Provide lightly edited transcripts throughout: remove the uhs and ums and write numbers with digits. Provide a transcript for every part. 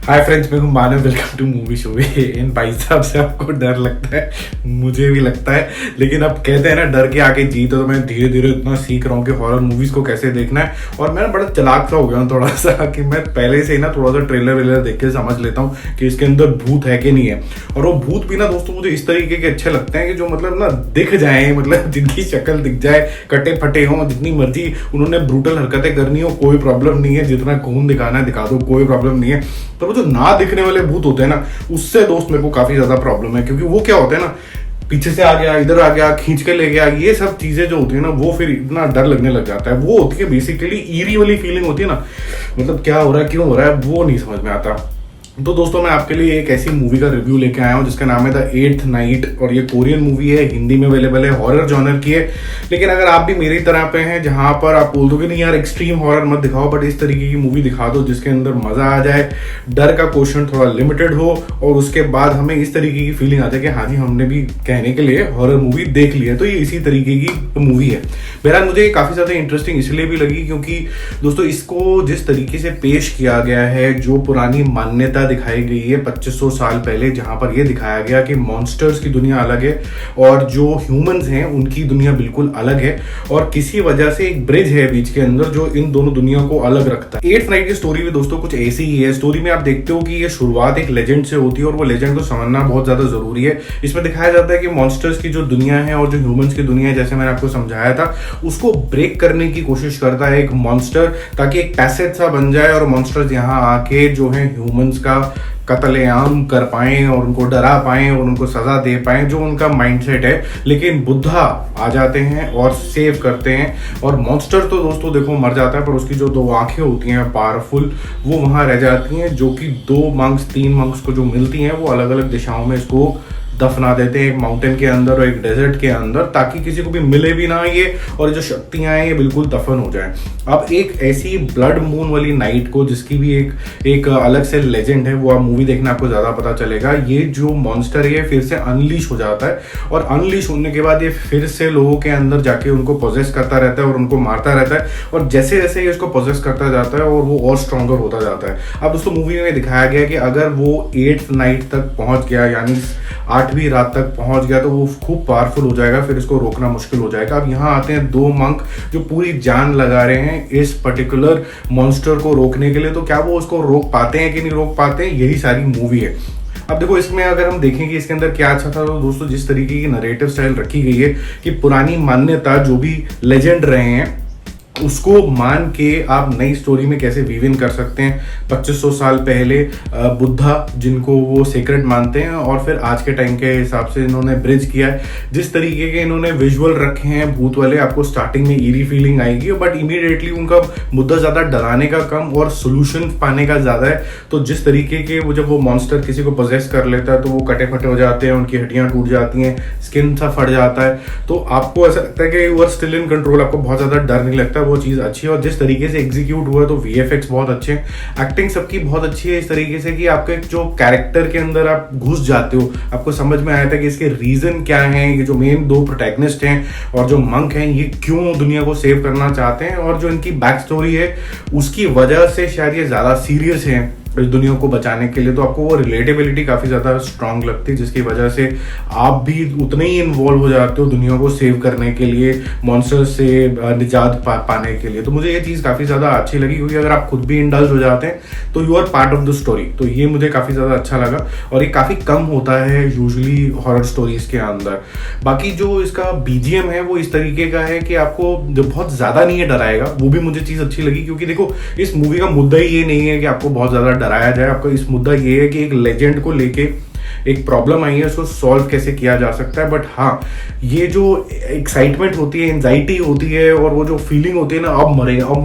हाय friends, मैं हूं Manav. Welcome to movie show. इन भाई साहब से आपको डर लगता है, मुझे भी लगता है, लेकिन अब कहते हैं ना डर के आके जीत। तो मैं धीरे धीरे इतना सीख रहा हूँ कि हॉरर मूवीज को कैसे देखना है। और मैं बड़ा चालाक सा हो गया हूँ थोड़ा सा कि मैं पहले से ही ना थोड़ा सा ट्रेलर वेलर देख के समझ लेता हूँ कि इसके अंदर भूत है कि नहीं है। और वो भूत भी ना दोस्तों मुझे इस तरीके के अच्छे लगते हैं कि जो मतलब ना दिख जाए, मतलब जिनकी शक्ल दिख जाए, कटे फटे हों, जितनी मर्जी उन्होंने ब्रूटल हरकतें करनी हो, कोई प्रॉब्लम नहीं है। जितना खून दिखाना है दिखा दो, कोई प्रॉब्लम नहीं है। पर वो जो ना दिखने वाले भूत होते हैं ना, उससे दोस्त मेरे को काफी ज्यादा प्रॉब्लम है। क्योंकि वो क्या होते हैं ना, पीछे से आ गया, इधर आ गया, खींच के ले गया, ये सब चीजें जो होती है ना, वो फिर इतना डर लगने लग जाता है। वो होती है बेसिकली ईरी वाली फीलिंग होती है ना, मतलब क्या हो रहा है, क्यों हो रहा है, वो नहीं समझ में आता। तो दोस्तों मैं आपके लिए एक ऐसी मूवी का रिव्यू लेके आया हूँ जिसका नाम है द एट्थ नाइट। और ये कोरियन मूवी है, हिंदी में अवेलेबल है, हॉरर जॉनर की है। लेकिन अगर आप भी मेरी तरह पे हैं जहां पर आप बोल दो कि नहीं यार एक्सट्रीम हॉरर मत दिखाओ, बट इस तरीके की मूवी दिखा दो जिसके अंदर मजा आ जाए, डर का क्वेश्चन थोड़ा लिमिटेड हो, और उसके बाद हमें इस तरीके की फीलिंग आ जाए कि हाँ जी हमने भी कहने के लिए हॉरर मूवी देख ली है, तो ये इसी तरीके की मूवी है। बहरहाल मुझे काफी ज्यादा इंटरेस्टिंग इसलिए भी लगी क्योंकि दोस्तों इसको जिस तरीके से पेश किया गया है, जो पुरानी मान्यता दिखाई गई है 2500 साल पहले, जहां पर यह दिखाया गया कि मॉन्स्टर्स की दुनिया अलग है और जो ह्यूमंस हैं उनकी दुनिया बिल्कुल अलग है, और किसी वजह से एक ब्रिज है बीच के अंदर जो इन दोनों दुनिया को अलग रखता है। एट्थ नाइट की स्टोरी भी दोस्तों कुछ ऐसी ही है। स्टोरी में आप देखते हो कि ये शुरुआत एक लेजेंड से होती है और वो लेजेंड को समझना बहुत ज्यादा जरूरी है। इसमें दिखाया जाता है कि मॉन्स्टर्स की जो दुनिया है और जो ह्यूमंस की दुनिया है, जैसे मैंने आपको समझाया था, उसको ब्रेक करने की कोशिश करता है एक मॉन्स्टर, ताकि एक पैसेज सा बन जाए और मॉन्स्टर्स यहाँ आके जो है ह्यूमंस का कत्लेआम कर पाएं और उनको डरा पाएं और उनको सजा दे पाएं, जो उनका माइंडसेट है। लेकिन बुद्धा आ जाते हैं और सेव करते हैं, और मॉन्स्टर तो दोस्तों देखो मर जाता है, पर उसकी जो दो आंखें होती हैं पावरफुल, वो वहां रह जाती हैं, जो कि दो मंक्स, तीन मंक्स को जो मिलती हैं, वो अलग अलग दिशाओं में इसको दफना देते हैं, एक माउंटेन के अंदर और एक डेजर्ट के अंदर, ताकि किसी को भी मिले भी ना ये, और जो शक्तियां हैं ये बिल्कुल दफन हो जाएं। अब एक ऐसी ब्लड मून वाली नाइट को, जिसकी भी एक अलग से लेजेंड है, वो आप मूवी देखना आपको ज्यादा पता चलेगा। ये जो मॉन्स्टर है फिर से अनलीश हो जाता है, और अनलीश होने के बाद ये फिर से लोगों के अंदर जाके उनको पोजेस करता रहता है और उनको मारता रहता है, और जैसे जैसे ये उसको पोजेस करता जाता है और वो और स्ट्रॉन्गर होता जाता है। अब दोस्तों मूवी में दिखाया गया कि अगर वो एट्थ नाइट तक पहुंच गया, यानी 8वीं रात तक पहुंच गया, तो वो खूब पावरफुल हो जाएगा, फिर इसको रोकना मुश्किल हो जाएगा। अब यहाँ आते हैं दो मंक जो पूरी जान लगा रहे हैं इस पर्टिकुलर मॉन्स्टर को रोकने के लिए। तो क्या वो उसको रोक पाते हैं कि नहीं रोक पाते हैं, यही सारी मूवी है। अब देखो इसमें अगर हम देखें कि इसके अंदर क्या अच्छा था, तो दोस्तों जिस तरीके की नरेटिव स्टाइल रखी गई है कि पुरानी मान्यता जो भी लेजेंड रहे हैं उसको मान के आप नई स्टोरी में कैसे वीव इन कर सकते हैं। 2500 साल पहले बुद्धा जिनको वो सीक्रेट मानते हैं, और फिर आज के टाइम के हिसाब से इन्होंने ब्रिज किया है। जिस तरीके के इन्होंने विजुअल रखे हैं भूत वाले, आपको स्टार्टिंग में ईरी फीलिंग आएगी, बट इमीडिएटली उनका मुद्दा ज्यादा डराने का कम और सोल्यूशन पाने का ज्यादा है। तो जिस तरीके के वो जब वो मॉन्स्टर किसी को पोजेस कर लेता है तो वो कटे फटे हो जाते हैं, उनकी हड्डियां टूट जाती हैं, स्किन सा फट जाता है, तो आपको ऐसा लगता है कि you are still in control, आपको बहुत ज्यादा डर नहीं लगता। वो चीज अच्छी है, और जिस तरीके से एग्जीक्यूट हुआ है तो वीएफएक्स बहुत अच्छे हैं, एक्टिंग सबकी बहुत अच्छी है, इस तरीके से कि आपके जो कैरेक्टर के अंदर आप घुस जाते हो, आपको समझ में आया था कि इसके रीजन क्या है, ये जो मेन दो प्रोटैगनिस्ट हैं और जो मंक हैं ये क्यों दुनिया को सेव करना चाहते हैं, और जो इनकी बैक स्टोरी है उसकी वजह से शायद ये ज्यादा सीरियस है इस दुनिया को बचाने के लिए। तो आपको वो रिलेटेबिलिटी काफी ज्यादा स्ट्रांग लगती है, जिसकी वजह से आप भी उतने ही इन्वॉल्व हो जाते हो दुनिया को सेव करने के लिए, मॉन्स्टर से निजात पाने के लिए। तो मुझे ये चीज काफी ज्यादा अच्छी लगी, क्योंकि अगर आप खुद भी इंडल्ज हो जाते हैं तो you are part of the story. तो ये मुझे काफी ज्यादा अच्छा लगा, और ये काफी कम होता है यूजुअली हॉरर स्टोरीज के अंदर। बाकी जो इसका बीजीएम है वो इस तरीके का है कि आपको जो बहुत ज्यादा नहीं है डराएगा, वो भी मुझे चीज अच्छी लगी। क्योंकि देखो इस मूवी का मुद्दा ही ये नहीं है कि आपको बहुत ज्यादा डराया जाए, आपका इस मुद्दा ये है कि एक लेजेंड को लेके एक प्रॉब्लम आई है, उसको सॉल्व कैसे किया जा सकता है। बट हाँ, ये जो एक्साइटमेंट होती है, एंजाइटी होती है, और वो जो फीलिंग होती है ना अब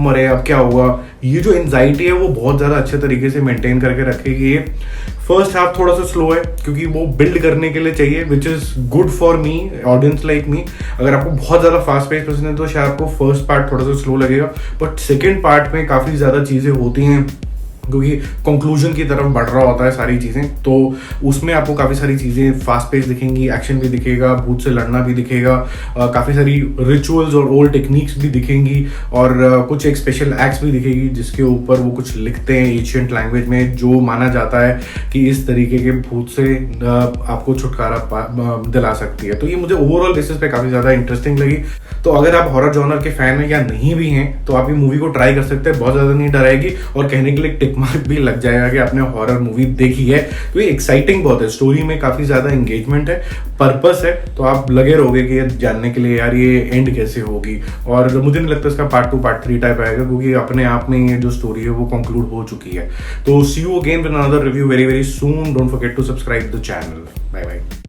मरे अब क्या होगा, ये जो एंजाइटी है वो बहुत ज्यादा अच्छे तरीके से मेंटेन करके रखेगी। ये फर्स्ट हाफ थोड़ा सा स्लो है क्योंकि वो बिल्ड करने के लिए चाहिए, which is good for me, audience like me. अगर आपको बहुत ज्यादा फास्ट पेस पसंद है तो शायद आपको फर्स्ट पार्ट थोड़ा सा स्लो लगेगा, बट सेकेंड पार्ट में काफी ज्यादा चीजें होती हैं क्योंकि कंक्लूजन की तरफ बढ़ रहा होता है सारी चीज़ें। तो उसमें आपको काफ़ी सारी चीज़ें फास्ट पेस दिखेंगी, एक्शन भी दिखेगा, भूत से लड़ना भी दिखेगा, काफ़ी सारी रिचुअल्स और ओल्ड टेक्निक्स भी दिखेंगी, और कुछ एक स्पेशल एक्ट्स भी दिखेगी जिसके ऊपर वो कुछ लिखते हैं एशियंट लैंग्वेज में, जो माना जाता है कि इस तरीके के भूत से आपको छुटकारा दिला सकती है। तो ये मुझे ओवरऑल बेसिस पे काफ़ी ज़्यादा इंटरेस्टिंग लगी। तो अगर आप हॉरर जॉनर के फैन हैं या नहीं भी हैं तो आप ये मूवी को ट्राई कर सकते हैं, बहुत ज़्यादा नहीं डराएगी, और कहने के लिए टिक मार्क भी लग जाएगा कि आपने हॉरर मूवी देखी है। तो ये एक्साइटिंग बहुत है, स्टोरी में काफ़ी ज़्यादा एंगेजमेंट है, पर्पस है, तो आप लगे रहोगे कि जानने के लिए यार ये एंड कैसे होगी। और मुझे नहीं लगता इसका पार्ट 2 पार्ट 3 टाइप आएगा, क्योंकि अपने आप में ये जो स्टोरी है वो कंक्लूड हो चुकी है। तो see you again with another review very very soon. Don't forget to subscribe the channel. Bye bye.